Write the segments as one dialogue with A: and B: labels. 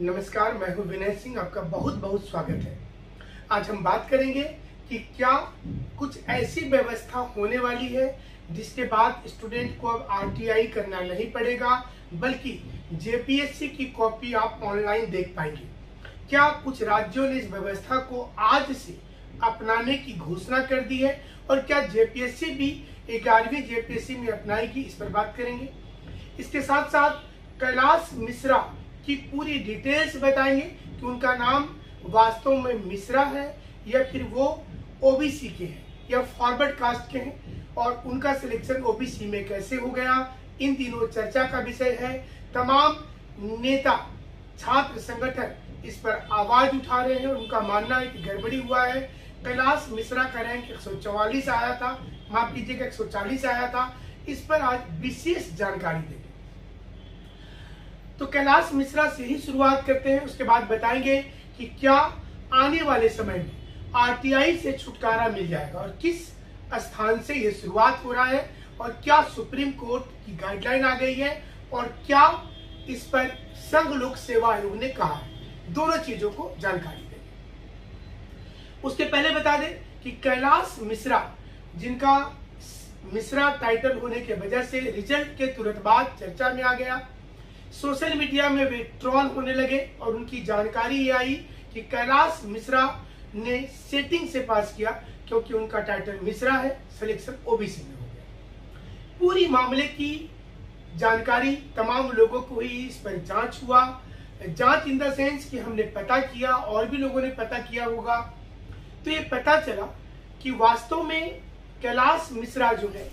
A: नमस्कार, मैं हूं विनय सिंह। आपका बहुत बहुत स्वागत है। आज हम बात करेंगे कि क्या कुछ ऐसी व्यवस्था होने वाली है जिसके बाद स्टूडेंट को अब आरटीआई करना नहीं पड़ेगा, बल्कि जेपीएससी की कॉपी आप ऑनलाइन देख पाएंगे। क्या कुछ राज्यों ने इस व्यवस्था को आज से अपनाने की घोषणा कर दी है और क्या जेपीएससी भी 11वीं जेपीएससी में अपनाएगी, इस पर बात करेंगे। इसके साथ साथ कैलाश मिश्रा की पूरी डिटेल्स बताएंगे कि उनका नाम वास्तव में मिश्रा है या फिर वो ओबीसी के हैं या फॉरवर्ड कास्ट के हैं और उनका सिलेक्शन ओबीसी में कैसे हो गया। इन दिनों चर्चा का विषय है। तमाम नेता, छात्र संगठन इस पर आवाज उठा रहे हैं और उनका मानना है कि गड़बड़ी हुआ है। कैलाश मिश्रा का रैंक 144 आया था, माफ कीजिएगा 140 आया था। इस पर आज विशेष जानकारी देंगे। तो कैलाश मिश्रा से ही शुरुआत करते हैं, उसके बाद बताएंगे कि क्या आने वाले समय में आरटीआई से छुटकारा मिल जाएगा और किस स्थान से ये शुरुआत हो रहा है और क्या सुप्रीम कोर्ट की गाइडलाइन आ गई है और क्या इस पर संघ लोक सेवा आयोग ने कहा है। दोनों चीजों को जानकारी देंगे। उसके पहले बता दें कि कैलाश मिश्रा, जिनका मिश्रा टाइटल होने के वजह से रिजल्ट के तुरंत बाद चर्चा में आ गया, सोशल मीडिया में वे ट्रोल होने लगे और उनकी जानकारी ये आई कि कैलाश मिश्रा ने सेटिंग से पास किया क्योंकि उनका टाइटल मिश्रा है, सिलेक्शन ओबीसी में हो गया। पूरी मामले की जानकारी तमाम लोगों को हुई। इस पर जांच हुआ, जांच इन द सेंस कि हमने पता किया और भी लोगों ने पता किया होगा। तो ये पता चला कि वास्तव में कैलाश मिश्रा जो है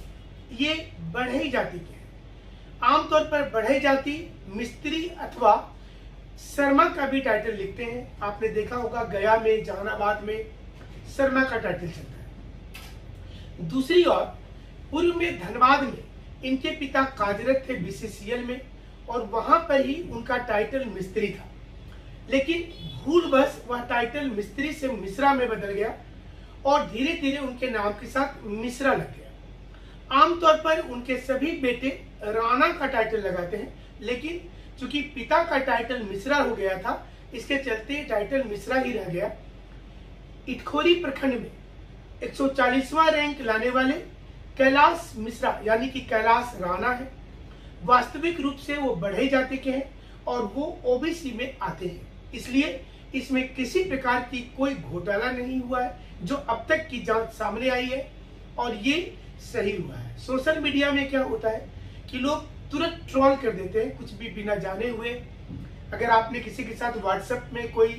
A: ये बढ़ई जाति के हैं। आमतौर पर बढ़ई जाति मिस्त्री अथवा शर्मा का भी टाइटल लिखते हैं। आपने देखा होगा गया में, जहानाबाद में शर्मा का टाइटल चलता है। दूसरी ओर पूर्व में धनबाद में इनके पिता कार्यरत थे बीसीसीएल में और वहां पर ही उनका टाइटल मिस्त्री था, लेकिन भूलवश वह टाइटल मिस्त्री से मिश्रा में बदल गया और धीरे धीरे उनके नाम के साथ मिश्रा लग गया। आमतौर पर उनके सभी बेटे राणा का टाइटल लगाते हैं, लेकिन चूंकि पिता का टाइटल मिश्रा हो गया था, इसके चलते टाइटल मिश्रा ही रह गया। इटखोरी प्रखंड में 140वां रैंक लाने वाले कैलाश मिश्रा यानी कि कैलाश राणा है। वास्तविक रूप से वो बढ़ई जाति के हैं और वो ओबीसी में आते हैं, इसलिए इसमें किसी प्रकार की कोई घोटाला नहीं हुआ है जो अब तक की जांच सामने आई है और ये सही हुआ है। सोशल मीडिया में क्या होता है कि लोग तुरंत ट्रोल कर देते हैं कुछ भी बिना जाने हुए। अगर आपने किसी के साथ व्हाट्सएप में कोई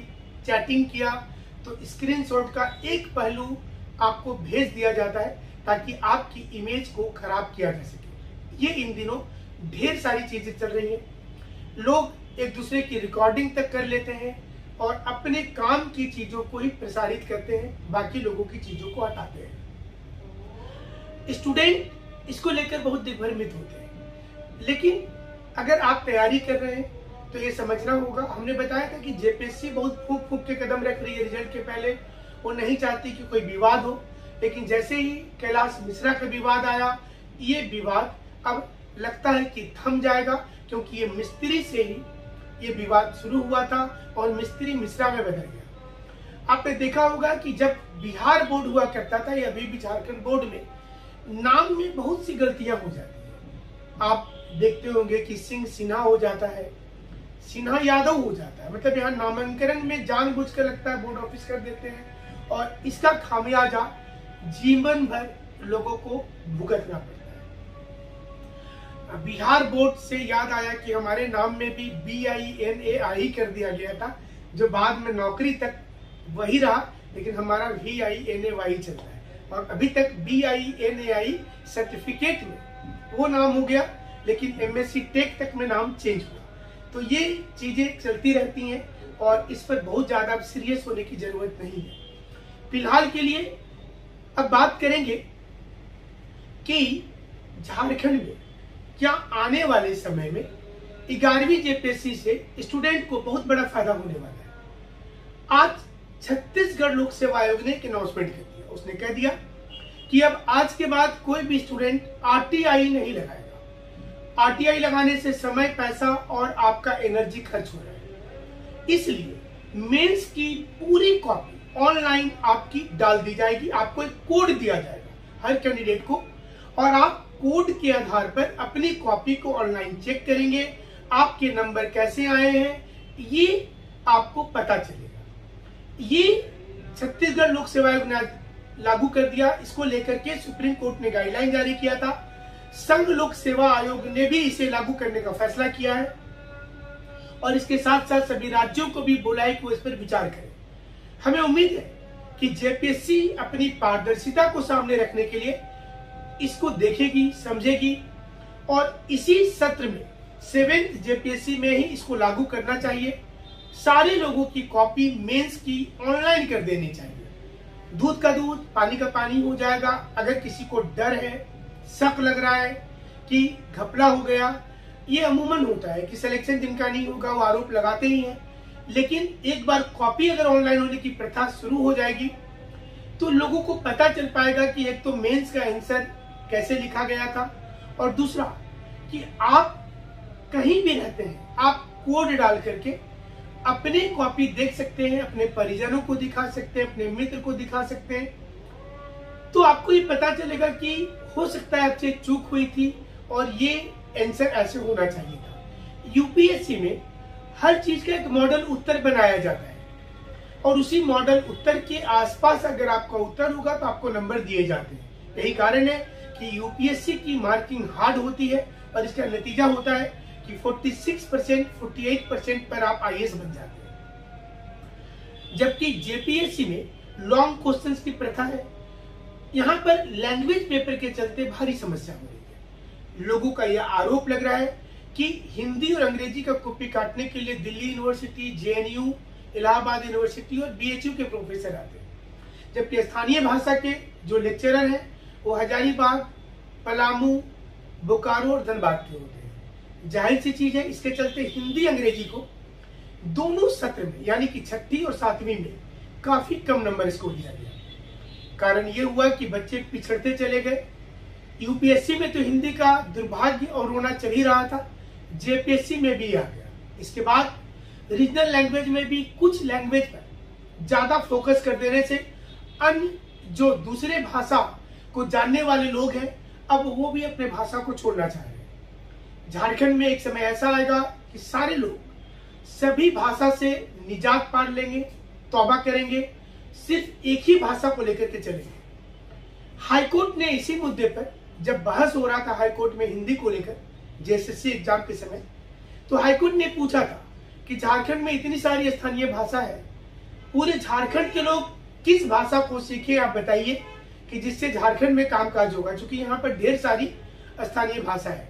A: चैटिंग किया तो स्क्रीनशॉट का एक पहलू आपको भेज दिया जाता है ताकि आपकी इमेज को खराब किया जा सके। ये इन दिनों ढेर सारी चीजें चल रही हैं। लोग एक दूसरे की रिकॉर्डिंग तक कर लेते हैं और अपने काम की चीजों को ही प्रसारित करते हैं, बाकी लोगों की चीजों को हटाते हैं। स्टूडेंट इसको लेकर बहुत दिग्भ्रमित होते हैं, लेकिन अगर आप तैयारी कर रहे हैं तो ये समझना होगा। हमने बताया था कि जेपीएससी बहुत फूंक फूंक के कदम रख रही है रिजल्ट के पहले। वो नहीं चाहती कि कोई विवाद हो, लेकिन जैसे ही कैलाश मिश्रा का विवाद आया, ये विवाद अब लगता है कि थम जाएगा, क्योंकि ये मिस्त्री से ही ये विवाद शुरू हुआ था और मिस्त्री मिश्रा में बदल गया। आपने देखा होगा कि जब बिहार बोर्ड हुआ करता था या अभी भी झारखंड बोर्ड में नाम में बहुत सी गलतियां हो जाती है। आप देखते होंगे कि सिंह सिन्हा हो जाता है, सिन्हा यादव हो जाता है। मतलब यहाँ नामांकन में जानबूझकर लगता है बोर्ड ऑफिस कर देते हैं और इसका खामियाजा जीवन भर लोगों को भुगतना पड़ता है। बिहार बोर्ड से याद आया कि हमारे नाम में भी BINAI कर दिया गया था, जो बाद में नौकरी तक वही रहा, लेकिन हमारा VINAY चलता है और अभी तक BINAI सर्टिफिकेट में वो नाम हो गया, लेकिन MSc टेक तक में नाम चेंज हुआ। तो ये चीजें चलती रहती हैं और इस पर बहुत ज्यादा सीरियस होने की जरूरत नहीं है। फिलहाल के लिए अब बात करेंगे कि झारखंड में क्या आने वाले समय में 11वीं जेपीएससी से स्टूडेंट को बहुत बड़ा फायदा होने वाला है। आज छत्तीसगढ़ लोक सेवा आयोग ने एक अनाउंसमेंट कर दिया। उसने कह दिया कि अब आज के बाद कोई भी स्टूडेंट आरटीआई नहीं लगाएगा। आरटीआई लगाने से समय, पैसा और आपका एनर्जी खर्च हो रहा है। इसलिए मेंस की पूरी कॉपी ऑनलाइन आपकी डाल दी जाएगी। आपको एक कोड दिया जाएगा हर कैंडिडेट को, और आप कोड के आधार पर अपनी कॉपी को ऑनलाइन चेक करेंगे। आपके नंबर कैसे आए हैं ये आपको पता चलेगा। ये छत्तीसगढ़ लोक सेवा आयोग ने लागू कर दिया। इसको लेकर के सुप्रीम कोर्ट ने गाइडलाइन जारी किया था। संघ लोक सेवा आयोग ने भी इसे लागू करने का फैसला किया है, और इसके साथ साथ सभी राज्यों को भी बोला है कि वो इस पर विचार करें। हमें उम्मीद है कि जेपीएससी अपनी पारदर्शिता को सामने रखने के लिए इसको देखेगी, समझेगी, और इसी सत्र में 7th जेपीएससी में ही इसको लागू करना चाहिए। सारे लोगों की कॉपी मेंस की ऑनलाइन कर देनी चाहिए। दूध का दूध, पानी का पानी हो जाएगा। अगर किसी को डर है, शक लग रहा है कि घपला हो गया, ये अमूमन होता है कि सिलेक्शन जिनका नहीं होगा वो आरोप लगाते ही हैं, लेकिन एक बार कॉपी अगर ऑनलाइन होने की प्रथा शुरू हो जाएगी तो लोगों को पता चल पाएगा कि एक तो मेंस का आंसर कैसे लिखा गया था, और दूसरा कि आप कहीं भी रहते हैं आप कोड डाल करके अपने कॉपी देख सकते हैं, अपने परिजनों को दिखा सकते हैं, अपने मित्र को दिखा सकते हैं। तो आपको ये पता चलेगा कि हो सकता है आपसे चूक हुई थी और ये आंसर ऐसे होना चाहिए था। यूपीएससी में हर चीज का एक मॉडल उत्तर बनाया जाता है, और उसी मॉडल उत्तर के आसपास अगर आपका उत्तर होगा तो आपको नंबर दिए जाते हैं। यही कारण है कि यूपीएससी की मार्किंग हार्ड होती है, और इसका नतीजा होता है कि 46%, 48% पर आप आईएएस बन जाते हैं। जबकि जेपीएससी में लॉन्ग क्वेश्चंस की प्रथा है। यहाँ पर लैंग्वेज पेपर के चलते भारी समस्या हो रही है। लोगों का यह आरोप लग रहा है कि हिंदी और अंग्रेजी का कॉपी काटने के लिए Delhi university, JNU, Allahabad university और बीएचयू के प्रोफेसर आते हैं, जबकि स्थानीय भाषा के जो लेक्चरर हैं वो हजारीबाग, पलामू, बोकारो और धनबाद के होते हैं। जाहिर सी चीज है, इसके चलते हिंदी अंग्रेजी को दोनों सत्र में यानी कि 6वीं और 7वीं में काफी कम नंबर इसको दिया गया। कारण ये हुआ कि बच्चे पिछड़ते चले गए। यूपीएससी में तो हिंदी का दुर्भाग्य और रोना चल ही रहा था, जेपीएससी में भी आ गया। इसके बाद रीजनल लैंग्वेज में भी कुछ लैंग्वेज पर ज्यादा फोकस कर देने से अन्य जो दूसरे भाषा को जानने वाले लोग हैं अब वो भी अपने भाषा को छोड़ना चाह रहे हैं। झारखंड में एक समय ऐसा आएगा कि सारे लोग सभी भाषा से निजात पा लेंगे, तौबा करेंगे, सिर्फ एक ही भाषा को लेकर के चलेंगे। हाईकोर्ट ने इसी मुद्दे पर जब बहस हो रहा था हाईकोर्ट में हिंदी को लेकर जेएसएससी एग्जाम के समय, तो हाईकोर्ट ने पूछा था कि झारखंड में इतनी सारी स्थानीय भाषा है, पूरे झारखंड के लोग किस भाषा को सीखे आप बताइए कि जिससे झारखंड में कामकाज होगा। क्योंकि यहाँ पर ढेर सारी स्थानीय भाषा है,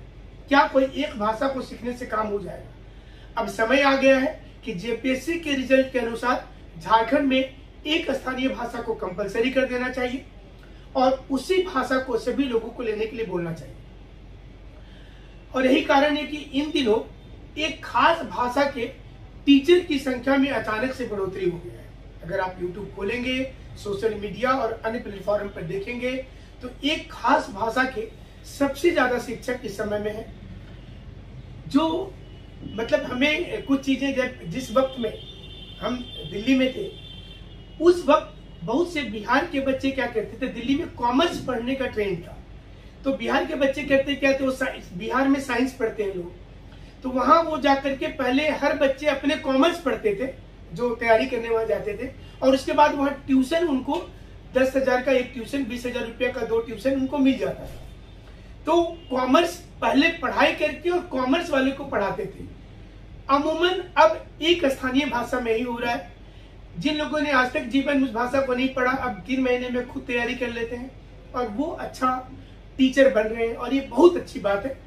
A: क्या कोई एक भाषा को सीखने से काम हो जाएगा? अब समय आ गया है कि जेपीएससी के रिजल्ट के अनुसार झारखंड में एक स्थानीय भाषा को कंपलसरी कर देना चाहिए और उसी भाषा को सभी लोगों को लेने के लिए बोलना चाहिए। और यही कारण है कि इन दिनों एक खास भाषा के टीचर की संख्या में अचानक से बढ़ोतरी हो गया है। अगर आप YouTube खोलेंगे, सोशल मीडिया और अन्य प्लेटफॉर्म पर देखेंगे तो एक खास भाषा के सबसे ज्यादा शिक्षक इस समय में है। जो मतलब हमें कुछ चीजें जब जिस वक्त में हम दिल्ली में थे उस वक्त बहुत से बिहार के बच्चे क्या करते थे, दिल्ली में कॉमर्स पढ़ने का ट्रेंड था, तो बिहार के बच्चे करते क्या थे, वो बिहार में साइंस पढ़ते हैं लोग, तो वहां वो जाकर के पहले हर बच्चे अपने कॉमर्स पढ़ते थे जो तैयारी करने वहां जाते थे, और उसके बाद वहां ट्यूशन उनको 10,000 का एक ट्यूशन, 20,000 रुपया का 2 ट्यूशन उनको मिल जाता था। तो कॉमर्स पहले पढ़ाई करके और कॉमर्स वाले को पढ़ाते थे। अमूमन अब एक स्थानीय भाषा में ही हो रहा है। जिन लोगों ने आज तक जीवन में उस भाषा को नहीं पढ़ा, अब 3 महीने में खुद तैयारी कर लेते हैं और वो अच्छा टीचर बन रहे हैं। और ये बहुत अच्छी बात है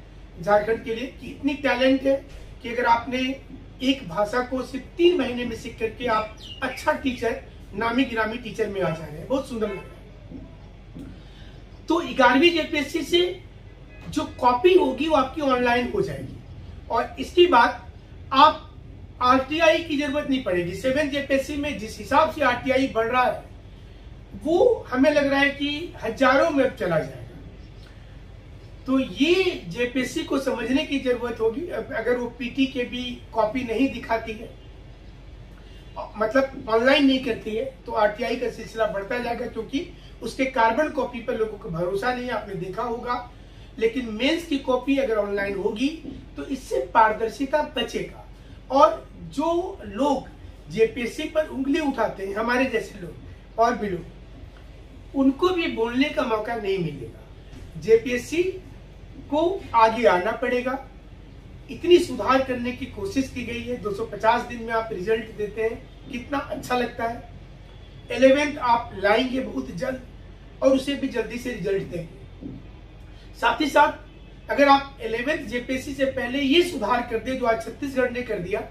A: झारखंड के लिए कि इतनी टैलेंट है कि अगर आपने एक भाषा को सिर्फ 3 महीने में सीख करके आप अच्छा टीचर, नामी गिरामी टीचर में आ जा रहे हैं, बहुत सुंदर लग रहा है। तो 11वीं जेपीएससी से जो कॉपी होगी वो आपकी ऑनलाइन हो जाएगी और इसके बाद आप आरटीआई की जरूरत नहीं पड़ेगी। 7th जेपीएससी में जिस हिसाब से आरटीआई बढ़ रहा है वो हमें लग रहा है कि हजारों में अब चला जाएगा। तो ये जेपीएससी को समझने की जरूरत होगी। अगर वो पीटी के भी कॉपी नहीं दिखाती है मतलब ऑनलाइन नहीं करती है तो आरटीआई का सिलसिला बढ़ता जाएगा, क्योंकि उसके कार्बन कॉपी पर लोगों को भरोसा नहीं है, आपने देखा होगा। लेकिन मेंस की कॉपी अगर ऑनलाइन होगी तो इससे पारदर्शिता बचेगा, और जो लोग जेपीएससी पर उंगली उठाते हैं, हमारे जैसे लोग और भी लोग, उनको भी बोलने का मौका नहीं मिलेगा। जेपीएससी को आगे आना पड़ेगा। इतनी सुधार करने की कोशिश की गई है, 250 दिन में आप रिजल्ट देते हैं, कितना अच्छा लगता है। 11th आप लाएंगे बहुत जल्द, और उसे भी जल्दी से रिजल्ट देंगे। साथ ही साथ अगर आप 11th जेपीएससी से पहले ये सुधार कर दे जो आज छत्तीसगढ़ ने कर दिया,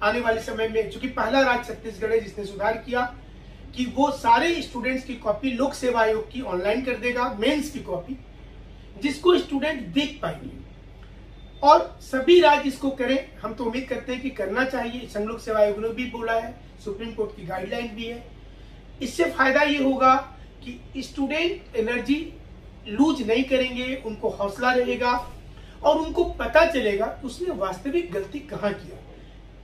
A: आने वाले समय में, चूंकि पहला राज्य छत्तीसगढ़ है जिसने सुधार किया कि वो सारे स्टूडेंट्स की कॉपी लोक सेवा आयोग की ऑनलाइन कर देगा, मेंस की कॉपी, जिसको स्टूडेंट देख पाएंगे। और सभी राज्य इसको करें, हम तो उम्मीद करते हैं कि करना चाहिए। संघ लोक सेवा आयोग ने भी बोला है, सुप्रीम कोर्ट की गाइडलाइन भी है। इससे फायदा ये होगा कि स्टूडेंट एनर्जी लूज नहीं करेंगे, उनको हौसला रहेगा और उनको पता चलेगा कि उसने वास्तविक गलती कहाँ किया,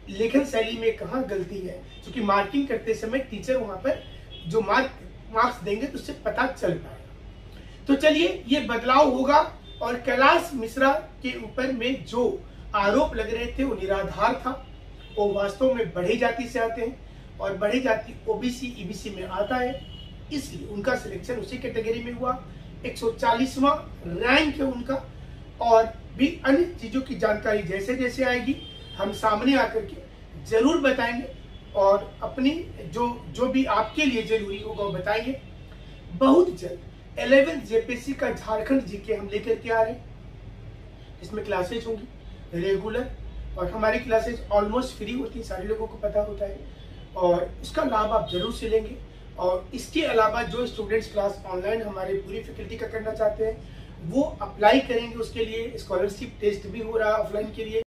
A: लेखन शैली में कहाँ गलती है। क्योंकि मार्किंग करते समय टीचर वहां पर जो मार्क्स देंगे तो उससे पता चल पाएगा। तो चलिए, ये बदलाव होगा। और कैलाश मिश्रा के ऊपर में जो आरोप लग रहे थे वो निराधार था। वो वास्तव में बढ़ी जाति से आते हैं, और बढ़ी जाति ओबीसी ईबीसी में आता है, इसलिए उनका सिलेक्शन उसी कैटेगरी में हुआ। 140वां रैंक है उनका। और भी अन्य चीजों की जानकारी जैसे जैसे आएगी हम सामने आकर के जरूर बताएंगे, और अपनी जो भी आपके लिए जरूरी होगा वो बताएंगे। बहुत जल्द 11th जेपीएससी का झारखंड जीके हम लेकर के आ रहे हैं। इसमें क्लासेज होंगी रेगुलर, और हमारी क्लासेज ऑलमोस्ट फ्री होती है, सारे लोगों को पता होता है, और इसका लाभ आप जरूर से लेंगे। और इसके अलावा जो स्टूडेंट्स क्लास ऑनलाइन हमारे पूरी फैकल्टी का करना चाहते हैं वो अप्लाई करेंगे, उसके लिए स्कॉलरशिप टेस्ट भी हो रहा है ऑफलाइन के लिए।